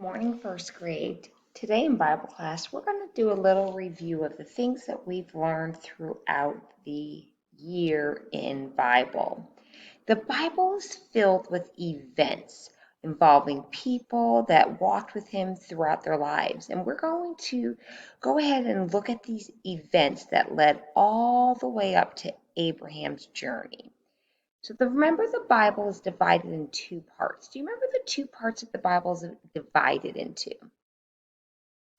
Morning, first grade. Today in Bible class, we're going to do a little review of the things that we've learned throughout the year in Bible. The Bible is filled with events involving people that walked with him throughout their lives. And we're going to go ahead and look at these events that led all the way up to Abraham's journey. So remember the Bible is divided in two parts. Do you remember the two parts that the Bible is divided into?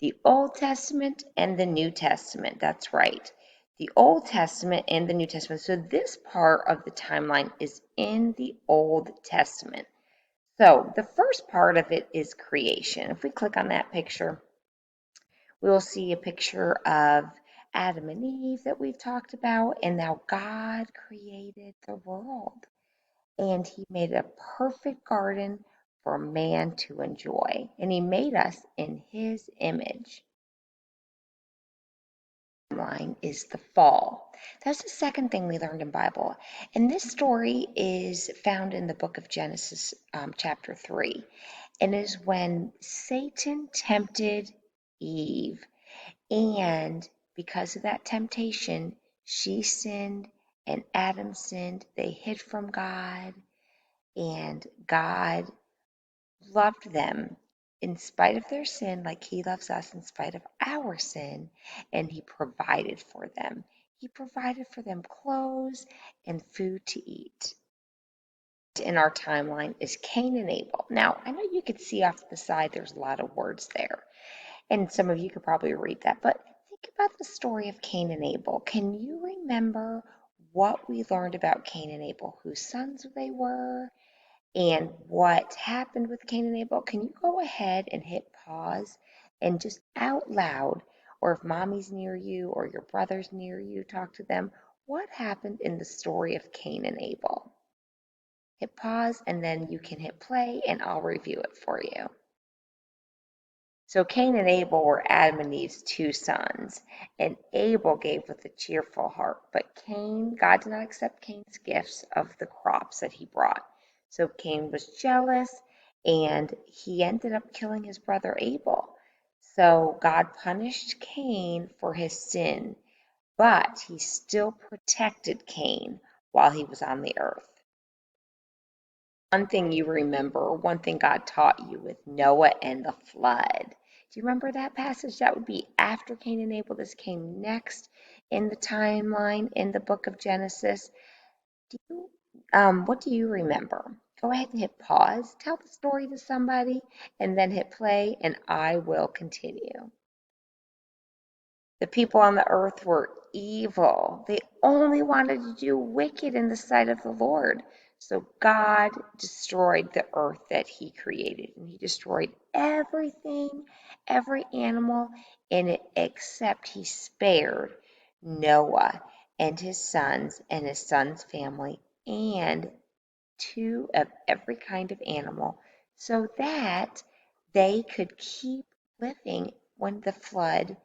The Old Testament and the New Testament. That's right. The Old Testament and the New Testament. So this part of the timeline is in the Old Testament. So the first part of it is creation. If we click on that picture, we will see a picture of Adam and Eve that we've talked about, and now God created the world. And he made a perfect garden for man to enjoy. And he made us in his image. Line is the fall. That's the second thing we learned in Bible. And this story is found in the book of Genesis, chapter 3. And it is when Satan tempted Eve. And because of that temptation, she sinned and Adam sinned. They hid from God. And God loved them in spite of their sin, like he loves us in spite of our sin, and he provided for them. He provided for them clothes and food to eat. In our timeline is Cain and Abel. Now, I know you could see off to the side there's a lot of words there, and some of you could probably read that, but think about the story of Cain and Abel. Can you remember what we learned about Cain and Abel, whose sons they were, and what happened with Cain and Abel? Can you go ahead and hit pause and just out loud, or if mommy's near you or your brother's near you, talk to them. What happened in the story of Cain and Abel? Hit pause and then you can hit play and I'll review it for you. So Cain and Abel were Adam and Eve's two sons, and Abel gave with a cheerful heart. But God did not accept Cain's gifts of the crops that he brought. So Cain was jealous, and he ended up killing his brother Abel. So God punished Cain for his sin, but he still protected Cain while he was on the earth. One thing you remember, one thing God taught you with Noah and the flood. Do you remember that passage? That would be after Cain and Abel. This came next in the timeline in the book of Genesis. What do you remember? Go ahead and hit pause, tell the story to somebody, and then hit play, and I will continue. The people on the earth were evil. They only wanted to do wicked in the sight of the Lord. So God destroyed the earth that he created, and he destroyed everything, every animal in it, except he spared Noah and his son's family, and two of every kind of animal, so that they could keep living when the flood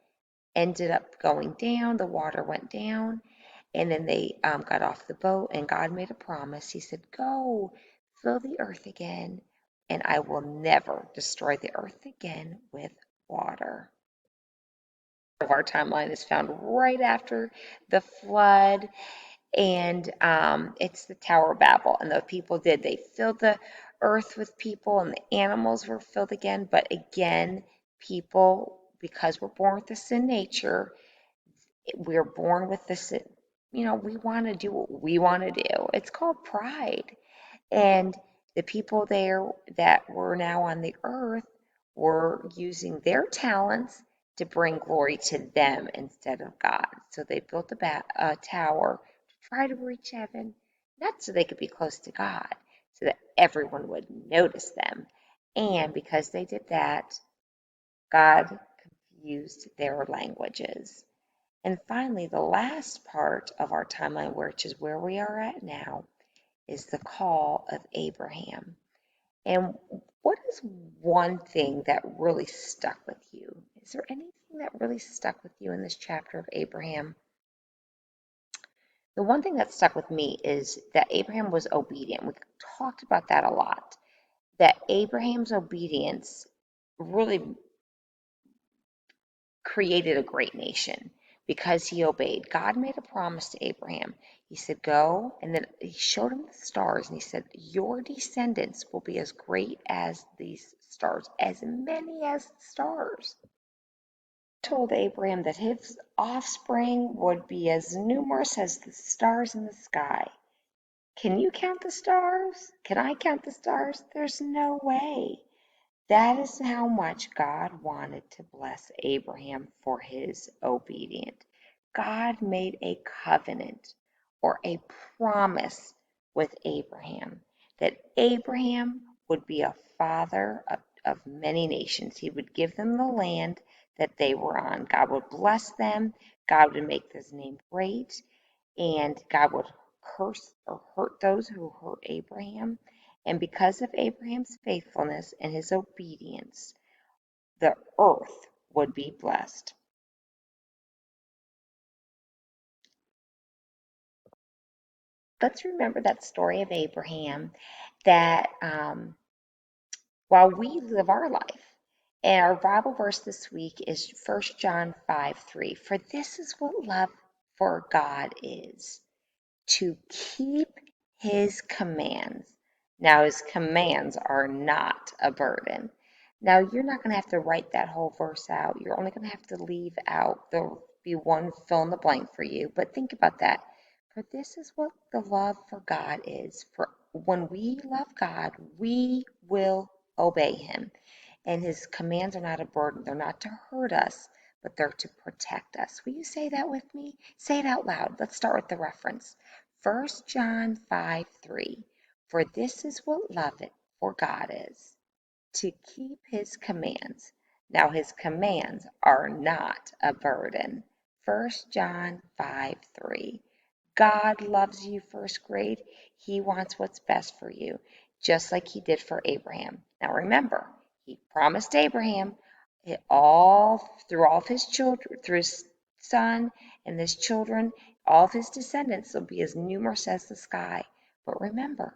ended up going down. The water went down, and then they got off the boat, and God made a promise. He said, go fill the earth again, and I will never destroy the earth again with water. Our timeline is found right after the flood, and it's the Tower of Babel. And the people they filled the earth with people, and the animals were filled again. But again, people, because we're born with the sin nature, we're born with this, we want to do what we want to do. It's called pride. And the people there that were now on the earth were using their talents to bring glory to them instead of God. So they built a tower to try to reach heaven, not so they could be close to God, so that everyone would notice them. And because they did that, God confused their languages. And finally, the last part of our timeline, which is where we are at now, is the call of Abraham. And what is one thing that really stuck with you? Is there anything that really stuck with you in this chapter of Abraham? The one thing that stuck with me is that Abraham was obedient. We talked about that a lot, that Abraham's obedience really created a great nation because he obeyed. God made a promise to Abraham. He said, Go, and then he showed him the stars, and he said, Your descendants will be as great as these stars, as many as the stars. Told Abraham that his offspring would be as numerous as the stars in the sky. Can you count the stars? Can I count the stars? There's no way. That is how much God wanted to bless Abraham for his obedience. God made a covenant or a promise with Abraham that Abraham would be a father of many nations. He would give them the land that they were on. God would bless them. God would make his name great, and God would curse or hurt those who hurt Abraham. And because of Abraham's faithfulness and his obedience, the earth would be blessed. Let's remember that story of Abraham, that while we live our life, and our Bible verse this week is 1 John 5:3. For this is what love for God is, to keep his commands. Now, his commands are not a burden. Now, you're not going to have to write that whole verse out. You're only going to have to leave out, there'll be one fill in the blank for you. But think about that. For this is what the love for God is. For when we love God, we will obey him. And his commands are not a burden. They're not to hurt us, but they're to protect us. Will you say that with me? Say it out loud. Let's start with the reference. 1 John 5:3. For this is what love it for God is, to keep his commands. Now his commands are not a burden. 1 John 5:3. God loves you, first grade. He wants what's best for you, just like he did for Abraham. Now remember, he promised Abraham through all of his children, through his son and his children, all of his descendants will be as numerous as the sky. But remember,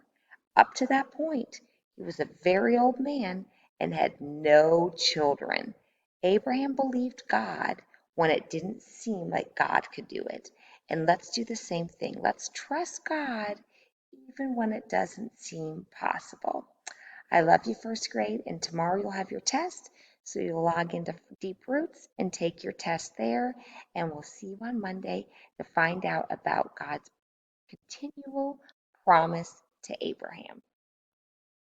up to that point, he was a very old man and had no children. Abraham believed God when it didn't seem like God could do it. And let's do the same thing. Let's trust God even when it doesn't seem possible. I love you, first grade, and tomorrow you'll have your test. So you'll log into Deep Roots and take your test there. And we'll see you on Monday to find out about God's continual promise to Abraham.